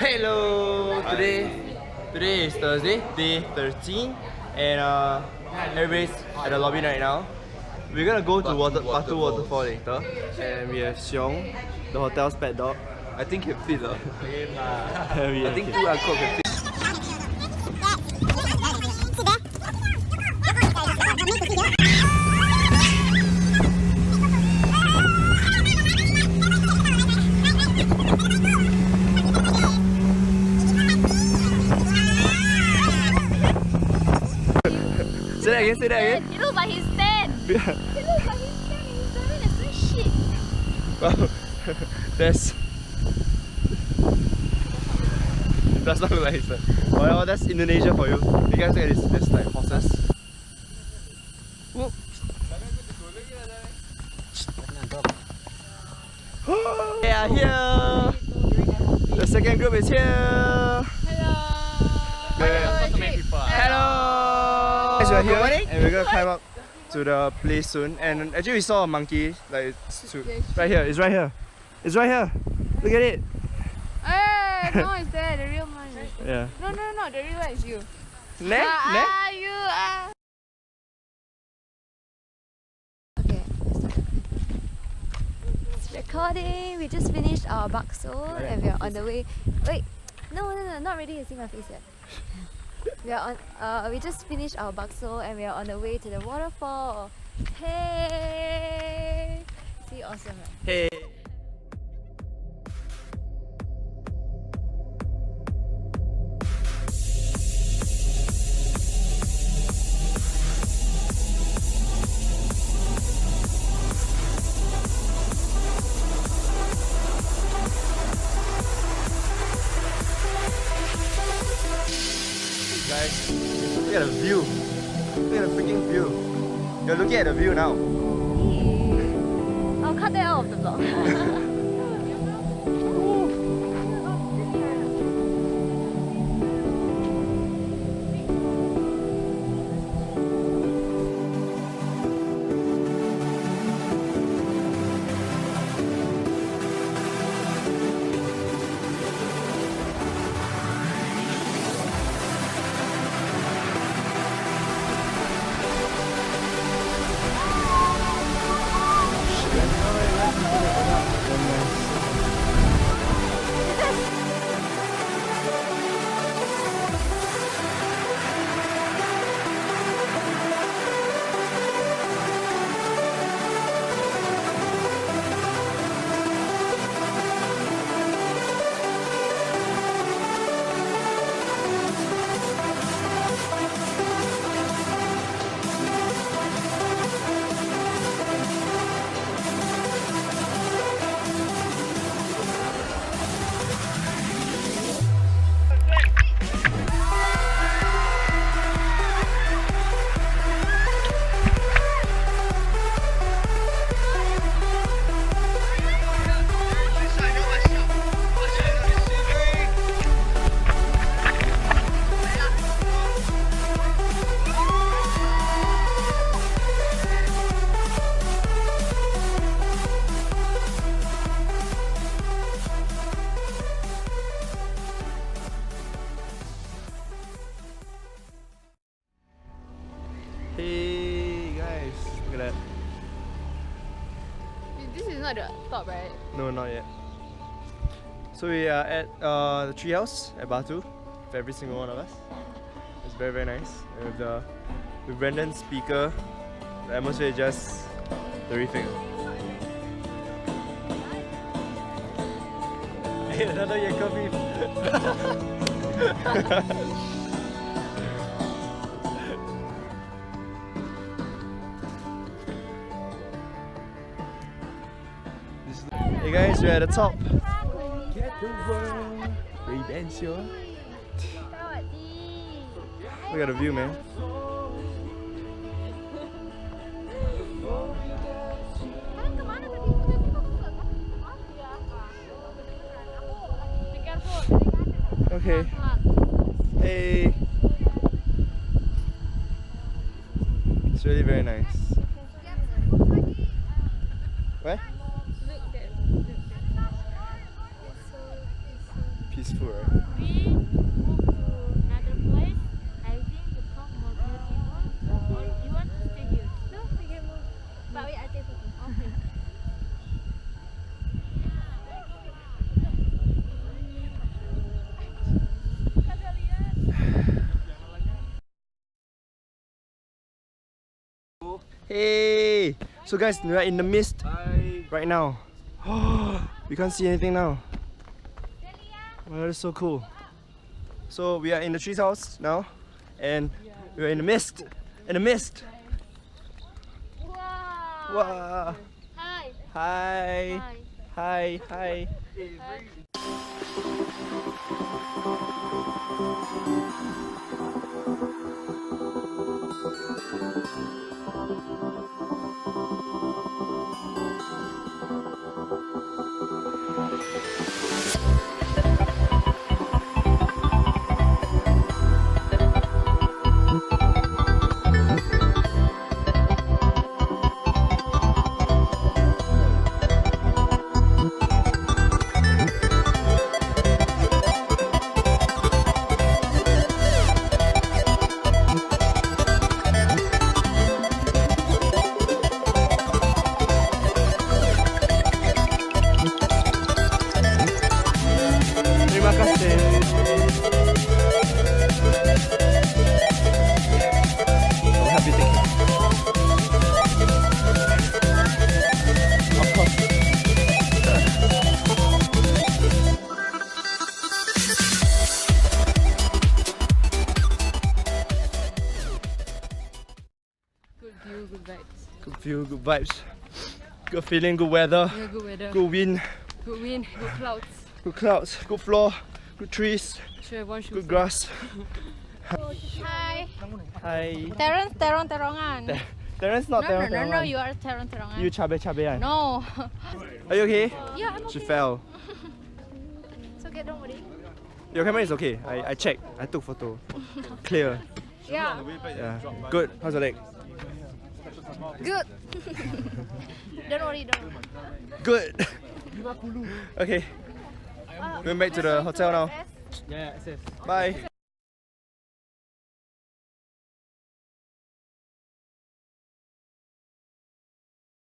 Hello! Today is Thursday, day 13, and everybody's at the lobby right now. We're gonna go to Batu Waterfall later, and we have Xiong, the hotel's pet dog. I think can fit lah. I think 2 AngKot can fit. Say that again. He looks like he's 10. He looks like he's 10 and he's driving a sweet shit. Well, that's not look like it's well, that's Indonesia for you. You guys look at this. There's like horses. Whoop. They are here. The second group is here. Hello. Hello. Guys, we're here and we're gonna climb up to the place soon. And actually, we saw a monkey. Like right here. It's right here. It's right here. Look at it. Hey, no, it's there. The real one. Yeah. No, the real one is you. Neck. You are. Okay, start. It's recording. We just finished our bakso and we are on the way. Wait, no, not ready to see my face yet. We are on. We just finished our bakso and we are on the way to the waterfall. Hey, see, awesome, right? Hey. Guys, look at the view. Look at the freaking view. You're looking at the view now. I'll cut that out of the vlog. Hey guys, look at that. This is not the top, right? No, not yet. So we are at the tree house at Batu with every single one of us. It's very, very nice. And with Brendan's speaker, the atmosphere is just terrific. Hey, another Yanko beef. Hey guys, we're at the top. Get the world, revenge your. Look at the view, man. Okay. Hey. It's really very nice. Where? peaceful, right? We move to another place. I think the park more beautiful. Or you want to stay here? No, we can move. But wait, I take photo. Okay. Hey! So guys, we are in the mist right now. We can't see anything now. Wow, that's so cool. So we are in the tree house now, and we are in the mist. In the mist. Wow. Wow. Hi. Hi. Hi. Hi. Hi. Terima kasih. I'm happy, thank you. Of course. Good view, good vibes. Good view, good vibes. Good feeling, good weather, Yeah, good weather. good wind, Good wind, good clouds. good clouds, good floor, good trees, Should have one shoe. good grass. Hi. Hi. Terongan. Terence not No, Terence. you are Terongan. You cabe-cabean. No. Are you okay? Yeah, I'm okay. She fell. It's okay, don't worry. Your camera is okay. I checked. I took photo. Clear. Yeah. Yeah. Good. How's your leg? Good. Don't worry, don't worry. Good. Okay. Going back to the hotel now. Yes. Bye.